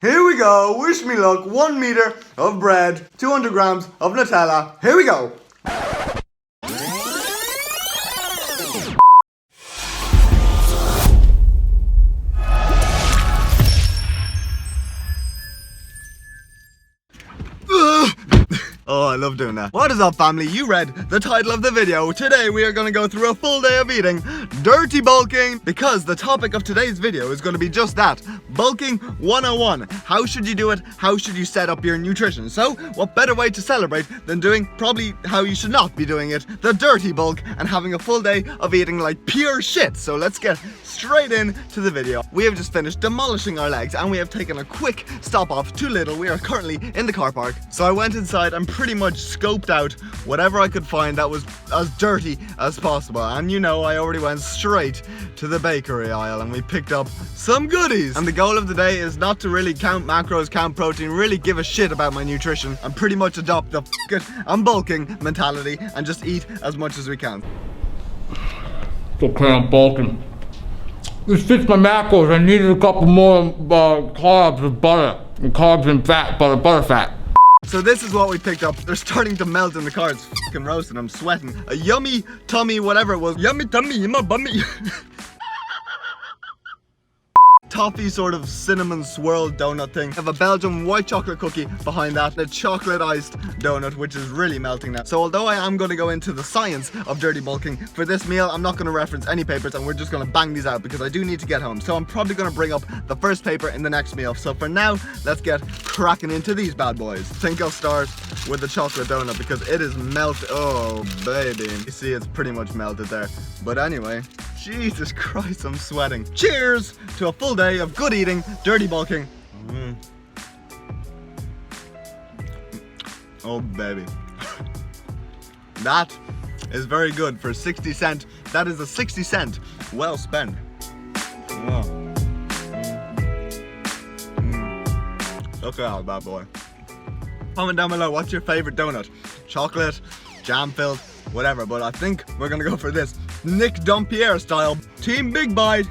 Here we go, wish me luck, 1 meter of bread, 200 grams of Nutella. Here we go. Oh, I love doing that. What is up, family? You read the title of the video. Today we are going to go through a full day of eating dirty bulking, because the topic of today's video is going to be just that. Bulking 101. How should you do it? How should you set up your nutrition? So, what better way to celebrate than doing probably how you should not be doing it, the dirty bulk, and having a full day of eating like pure shit. So let's get straight into the video. We have just finished demolishing our legs and we have taken a quick stop off to Lidl. We are currently in the car park. So I went inside and pretty much scoped out whatever I could find that was as dirty as possible. And you know, I already went straight to the bakery aisle and we picked up some goodies. And the goal of the day is not to really count macros, count protein, really give a shit about my nutrition, and pretty much adopt the f it, I'm bulking mentality and just eat as much as we can. Okay, I'm bulking. This fits my macros. I needed a couple more carbs with butter. And carbs and fat, butter fat. So this is what we picked up. They're starting to melt in the car. It's fucking roasting. I'm sweating. A yummy tummy, whatever it was. Yummy tummy in my bummy. Toffee sort of cinnamon swirl donut thing. I have a Belgian white chocolate cookie behind that, and a chocolate iced donut, which is really melting now. So although I am going to go into the science of dirty bulking for this meal, I'm not going to reference any papers and we're just going to bang these out because I do need to get home. So I'm probably going to bring up the first paper in the next meal. So for now, let's get cracking into these bad boys. I think I'll start with the chocolate donut because it is melted. Oh baby, you see it's pretty much melted there. But anyway, Jesus Christ, I'm sweating. Cheers to a full day of good eating, dirty bulking. Oh baby. That is very good for 60 cent. That is a 60 cent well spent. Look at that bad boy. Comment down below, what's your favorite donut? Chocolate, jam filled, whatever, but I think we're gonna go for this Nick Dompierre style Team Big Bite.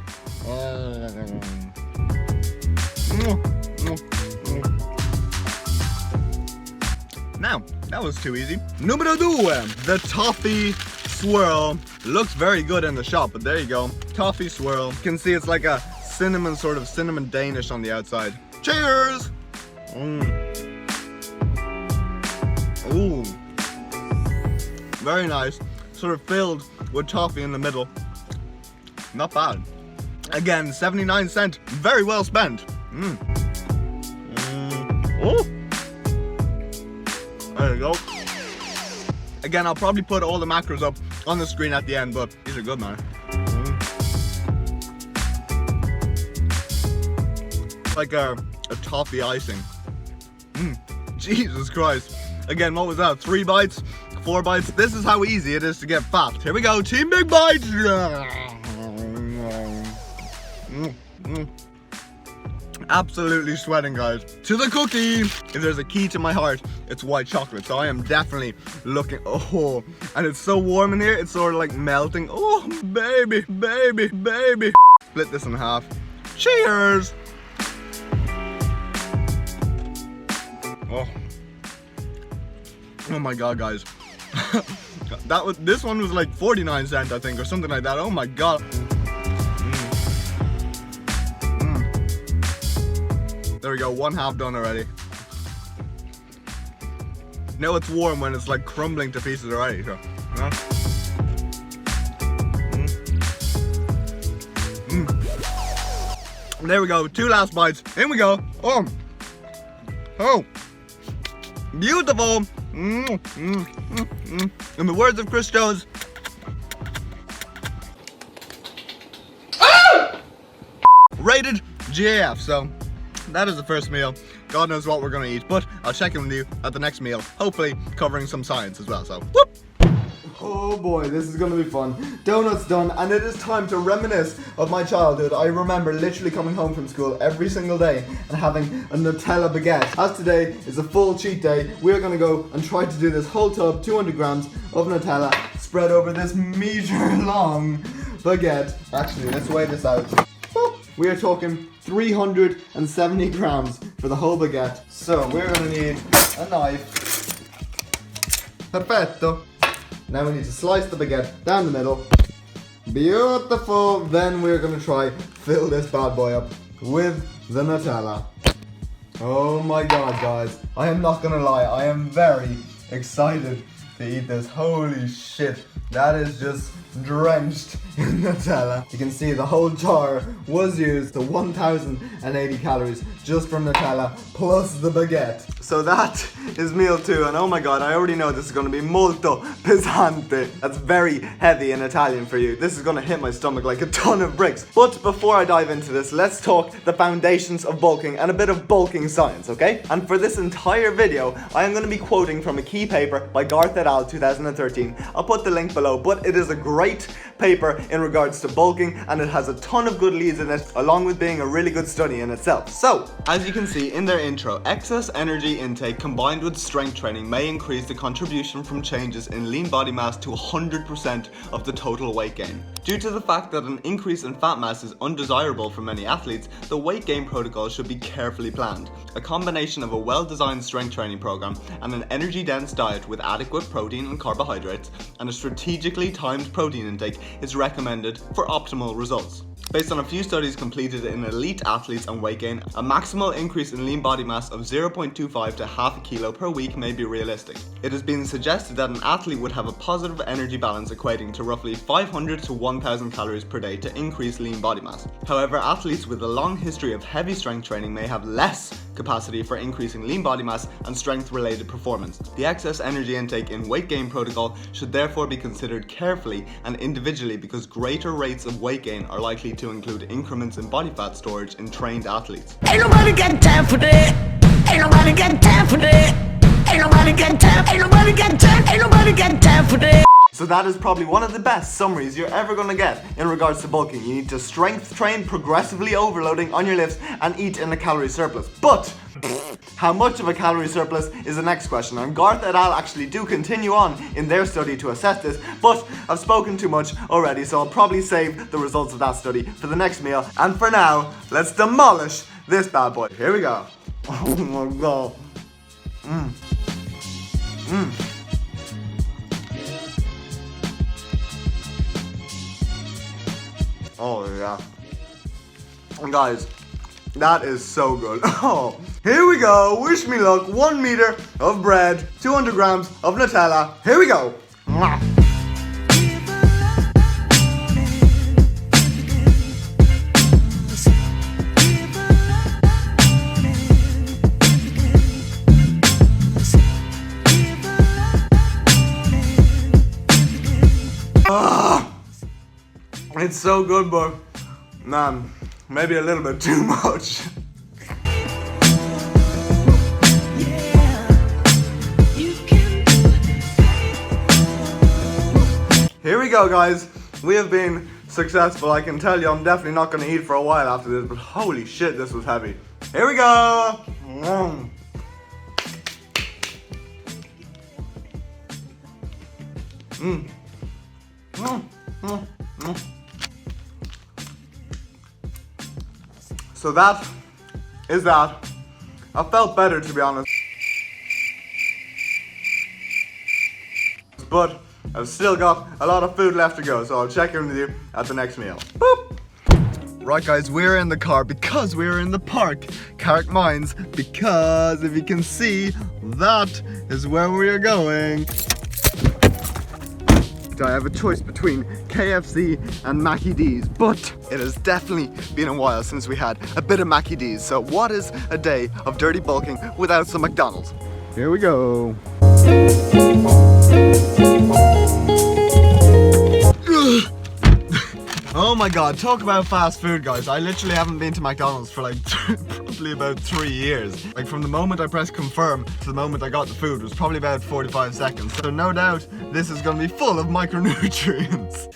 Now, that was too easy. Numero due, the toffee swirl. Looks very good in the shop, but there you go. Toffee swirl. You can see it's like a cinnamon, sort of cinnamon Danish on the outside. Cheers! Ooh. Very nice. Sort of filled with toffee in the middle. Not bad. Again, 79 cent. Very well spent. Oh. There you go. Again, I'll probably put all the macros up on the screen at the end, but these are good, man. Like a toffee icing. Jesus Christ. Again, what was that? 3 bites? 4 bites? This is how easy it is to get fat. Here we go, Team Big Bite! Absolutely sweating, guys. To the cookie! If there's a key to my heart, it's white chocolate. So I am definitely looking, oh, and it's so warm in here, it's sort of like melting. Oh, baby, baby, baby. Split this in half. Cheers! Oh my god, guys. This one was like 49 cent, I think, or something like that. Oh my god. There we go, 1/2 done already. You know it's warm when it's like crumbling to pieces already, so, you know? There we go, 2 last bites. In we go. Oh, beautiful. In the words of Chris Jones, rated GAF. So that is the first meal. God knows what we're gonna eat, but I'll check in with you at the next meal, hopefully covering some science as well. So whoop. Oh boy, this is gonna be fun. Donuts done, and it is time to reminisce of my childhood. I remember literally coming home from school every single day and having a Nutella baguette. As today is a full cheat day, we're gonna go and try to do this whole tub, 200 grams of Nutella, spread over this meter long baguette. Actually, let's weigh this out. we are talking 370 grams for the whole baguette. So we're gonna need a knife. Perfetto. Now we need to slice the baguette down the middle. Beautiful. Then we're gonna try fill this bad boy up with the Nutella. Oh my god, guys. I am not gonna lie, I am very excited to eat this. Holy shit. That is just drenched in Nutella. You can see the whole jar was used to 1,080 calories just from Nutella plus the baguette. So that is meal 2, and oh my god, I already know this is going to be molto pesante. That's very heavy in Italian for you. This is going to hit my stomach like a ton of bricks. But before I dive into this, let's talk the foundations of bulking and a bit of bulking science, okay? And for this entire video, I am going to be quoting from a key paper by Garth et al. 2013. I'll put the link below, but it is a great paper in regards to bulking, and it has a ton of good leads in it, along with being a really good study in itself. So, as you can see in their intro, excess energy intake combined with strength training may increase the contribution from changes in lean body mass to 100% of the total weight gain. Due to the fact that an increase in fat mass is undesirable for many athletes, the weight gain protocol should be carefully planned. A combination of a well-designed strength training program and an energy-dense diet with adequate protein and carbohydrates and a strategically timed protein intake is recommended for optimal results. Based on a few studies completed in elite athletes and weight gain, a maximal increase in lean body mass of 0.25 to half a kilo per week may be realistic. It has been suggested that an athlete would have a positive energy balance equating to roughly 500 to 1,000 calories per day to increase lean body mass. However, athletes with a long history of heavy strength training may have less capacity for increasing lean body mass and strength-related performance. The excess energy intake in weight gain protocol should therefore be considered carefully and individually because greater rates of weight gain are likely to include increments in body fat storage in trained athletes. Ain't nobody got time for that. Ain't nobody got time for that. Ain't nobody got time. Ain't nobody got time. Ain't nobody got time for that. So that is probably one of the best summaries you're ever going to get in regards to bulking. You need to strength train, progressively overloading on your lifts, and eat in a calorie surplus. But how much of a calorie surplus is the next question, and Garth et al. Actually do continue on in their study to assess this, but I've spoken too much already, so I'll probably save the results of that study for the next meal. And for now, let's demolish this bad boy. Here we go. Oh my god. Oh yeah. Guys, that is so good. Oh, here we go. Wish me luck. 1 meter of bread, 200 grams of Nutella. Here we go. It's so good, but man, maybe a little bit too much. Here we go, guys. We have been successful. I can tell you I'm definitely not going to eat for a while after this, but holy shit, this was heavy. Here we go. So that is that. I felt better, to be honest, but I've still got a lot of food left to go, so I'll check in with you at the next meal. Boop. Right guys, we're in the car because we're in the park, Carrick Mines, because if you can see, that is where we are going. I have a choice between KFC and Mackie D's, but it has definitely been a while since we had a bit of Mackie D's. So what is a day of dirty bulking without some McDonald's? Here we go. Oh my god, talk about fast food, guys. I literally haven't been to McDonald's for like probably about 3 years. Like from the moment I pressed confirm to the moment I got the food was probably about 45 seconds. So no doubt this is gonna be full of micronutrients.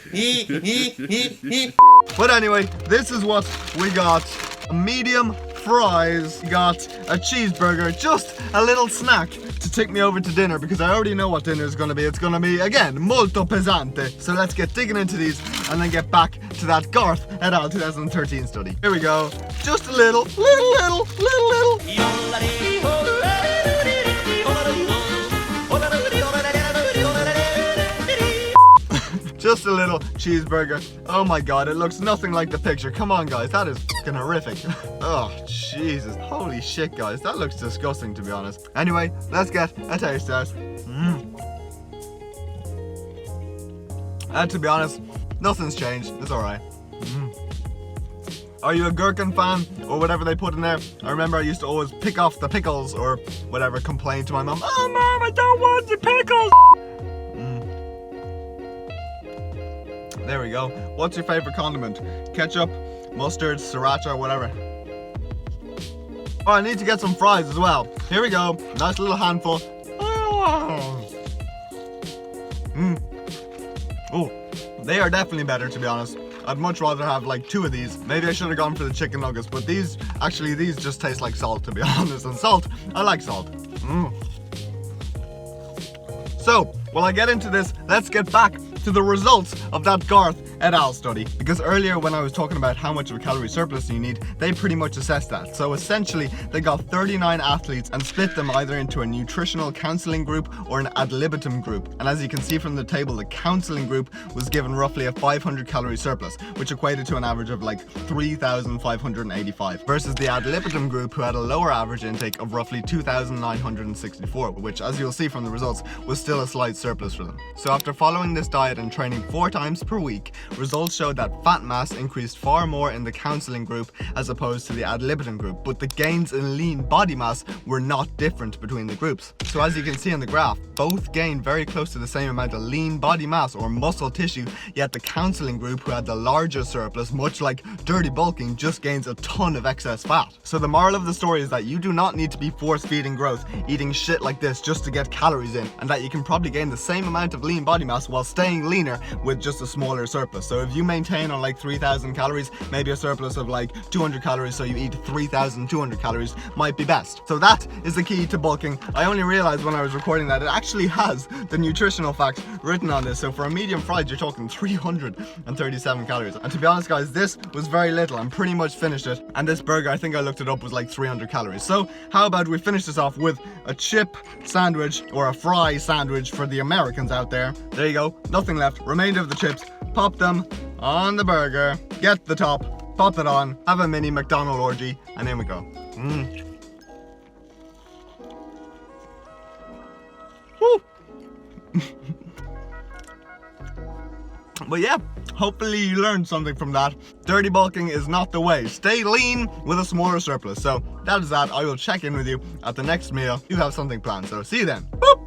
But anyway, this is what we got. A medium fries, got a cheeseburger, just a little snack to take me over to dinner because I already know what dinner is going to be. It's going to be, again, molto pesante. So let's get digging into these and then get back to that Garth et al. 2013 study. Here we go. Just a little. Just a little cheeseburger. Oh my god, it looks nothing like the picture. Come on, guys, that is fucking horrific. Oh, Jesus. Holy shit, guys. That looks disgusting, to be honest. Anyway, let's get a taste test. And to be honest, nothing's changed. It's alright. Are you a gherkin fan or whatever they put in there? I remember I used to always pick off the pickles or whatever, complain to my mom. Oh, Mom, I don't want the pickles. There we go. What's your favorite condiment? Ketchup, mustard, sriracha, whatever. Oh, I need to get some fries as well. Here we go. Nice little handful. Oh, they are definitely better, to be honest. I'd much rather have like 2 of these. Maybe I should have gone for the chicken nuggets, but these just taste like salt, to be honest. And salt, I like salt. So, while I get into this, let's get back to the results of that Garth et al. Study. Because earlier when I was talking about how much of a calorie surplus you need, they pretty much assessed that. So essentially, they got 39 athletes and split them either into a nutritional counseling group or an ad libitum group. And as you can see from the table, the counseling group was given roughly a 500 calorie surplus, which equated to an average of like 3,585, versus the ad libitum group, who had a lower average intake of roughly 2,964, which, as you'll see from the results, was still a slight surplus for them. So after following this diet and training 4 times per week, results showed that fat mass increased far more in the counseling group as opposed to the ad libitum group, but the gains in lean body mass were not different between the groups. So as you can see in the graph, both gained very close to the same amount of lean body mass or muscle tissue, yet the counseling group, who had the larger surplus, much like dirty bulking, just gains a ton of excess fat. So the moral of the story is that you do not need to be force feeding growth, eating shit like this just to get calories in, and that you can probably gain the same amount of lean body mass while staying leaner with just a smaller surplus. So if you maintain on like 3,000 calories, maybe a surplus of like 200 calories, so you eat 3,200 calories might be best. So that is the key to bulking. I only realized when I was recording that it actually has the nutritional facts written on this. So for a medium fried, you're talking 337 calories. And to be honest, guys, this was very little. I'm pretty much finished it. And this burger, I think I looked it up, was like 300 calories. So how about we finish this off with a chip sandwich or a fry sandwich for the Americans out there. There you go. Nothing left. Remainder of the chips. Pop them on the burger. Get the top. Pop it on. Have a mini McDonald's orgy. And in we go. Woo. But yeah, hopefully you learned something from that. Dirty bulking is not the way. Stay lean with a smaller surplus. So that is that. I will check in with you at the next meal. You have something planned. So see you then. Boop.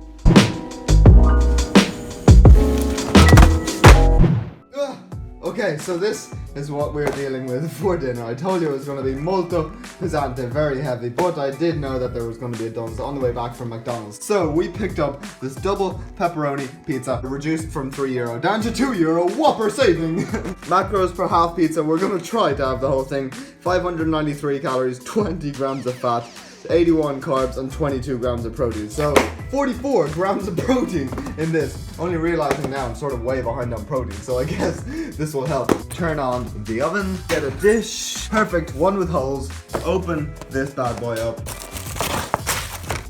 Okay, so this is what we're dealing with for dinner. I told you it was going to be molto pesante, very heavy, but I did know that there was going to be a donuts on the way back from McDonald's. So we picked up this double pepperoni pizza, reduced from €3 down to €2, whopper saving. Macros per half pizza, we're going to try to have the whole thing. 593 calories, 20 grams of fat, 81 carbs and 22 grams of protein. So 44 grams of protein in this. Only realizing now I'm sort of way behind on protein, so I guess this will help. Turn on the oven, get a dish, perfect, one with holes. Open this bad boy up.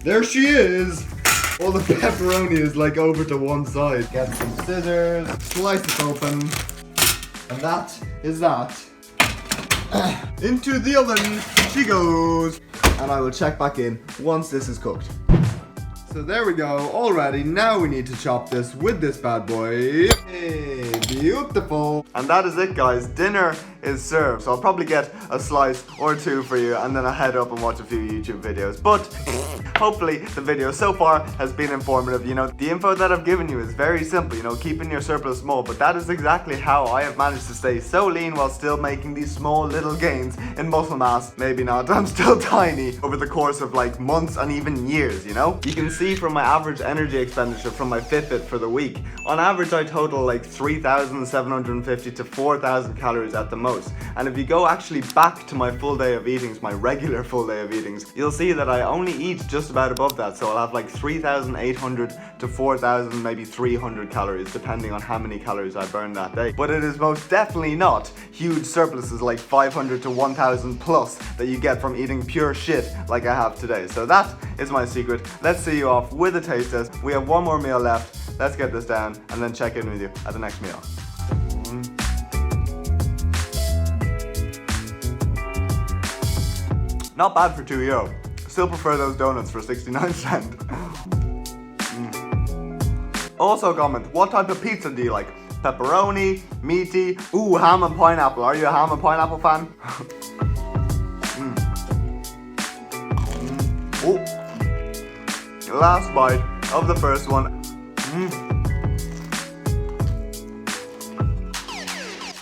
There she is. All the pepperoni is like over to one side. Get some scissors, slice it open, and that is that. Into the oven she goes. And I will check back in once this is cooked. So there we go, all ready. Now we need to chop this with this bad boy. Hey, beautiful. And that is it, guys. Dinner is served. So I'll probably get a slice or 2 for you, and then I'll head up and watch a few YouTube videos. But hopefully the video so far has been informative. You know, the info that I've given you is very simple, you know, keeping your surplus small, but that is exactly how I have managed to stay so lean while still making these small little gains in muscle mass. Maybe not, I'm still tiny over the course of like months and even years, you know? You can see see from my average energy expenditure from my Fitbit for the week, on average I total like 3,750 to 4,000 calories at the most. And if you go actually back to my full day of eatings, my regular full day of eatings, you'll see that I only eat just about above that. So I'll have like 3,800 to 4,000, maybe 300 calories, depending on how many calories I burn that day. But it is most definitely not huge surpluses like 500 to 1,000 plus that you get from eating pure shit like I have today. So that is my secret. Let's see you off with a taste test. We have one more meal left. Let's get this down and then check in with you at the next meal. Not bad for €2. Still prefer those donuts for 69 cents. Also comment, what type of pizza do you like? Pepperoni, meaty, ooh, ham and pineapple. Are you a ham and pineapple fan? Oh, last bite of the first one.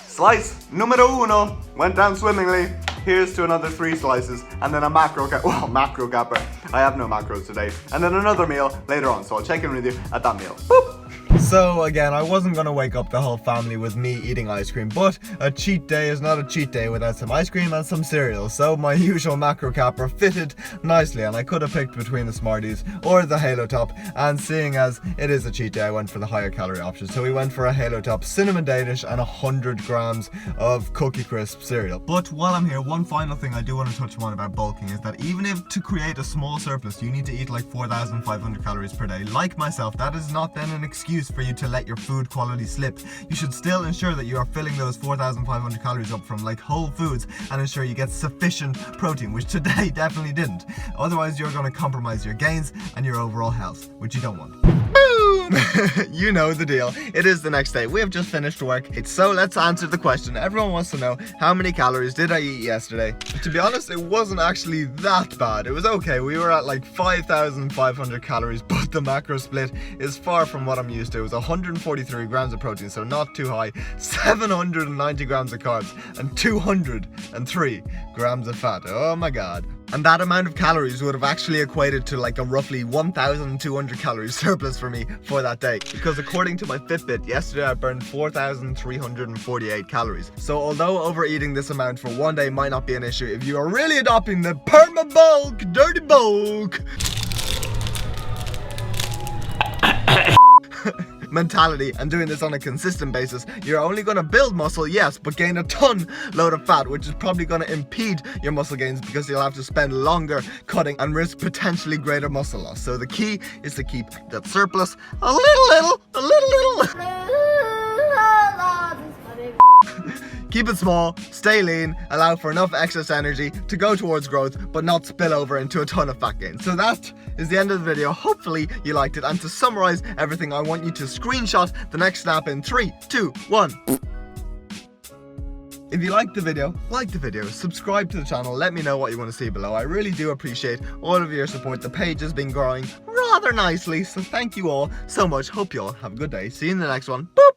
Slice numero uno went down swimmingly. Here's to another 3 slices, and then a macro capper. I have no macros today. And then another meal later on, so I'll check in with you at that meal. Boop. So again, I wasn't gonna wake up the whole family with me eating ice cream, but a cheat day is not a cheat day without some ice cream and some cereal. So my usual macro capper fitted nicely, and I could have picked between the Smarties or the Halo Top, and seeing as it is a cheat day, I went for the higher calorie option. So we went for a Halo Top cinnamon Danish and 100 grams of Cookie Crisp cereal. But while I'm here, one final thing I do want to touch on about bulking is that even if to create a small surplus you need to eat like 4,500 calories per day, like myself, that is not then an excuse for you to let your food quality slip. You should still ensure that you are filling those 4,500 calories up from like whole foods, and ensure you get sufficient protein, which today definitely didn't. Otherwise you're going to compromise your gains and your overall health, which you don't want. Boom! You know the deal. It is the next day. We have just finished work. So let's answer the question. Everyone wants to know, how many calories did I eat yesterday? To be honest, it wasn't actually that bad. It was okay. We were at like 5,500 calories, but the macro split is far from what I'm used to. It was 143 grams of protein, so not too high, 790 grams of carbs, and 203 grams of fat. Oh my god. And that amount of calories would have actually equated to like a roughly 1,200 calories surplus for me for that day. Because according to my Fitbit, yesterday I burned 4,348 calories. So although overeating this amount for one day might not be an issue, if you are really adopting the perma bulk, dirty bulk mentality and doing this on a consistent basis, you're only going to build muscle, yes, but gain a ton load of fat, which is probably going to impede your muscle gains because you'll have to spend longer cutting and risk potentially greater muscle loss. So the key is to keep that surplus a little. Keep it small, stay lean, allow for enough excess energy to go towards growth, but not spill over into a ton of fat gain. So that is the end of the video. Hopefully you liked it. And to summarize everything, I want you to screenshot the next snap in 3, 2, 1. If you liked the video, like the video, subscribe to the channel, let me know what you want to see below. I really do appreciate all of your support. The page has been growing rather nicely, so thank you all so much. Hope you all have a good day. See you in the next one. Boop!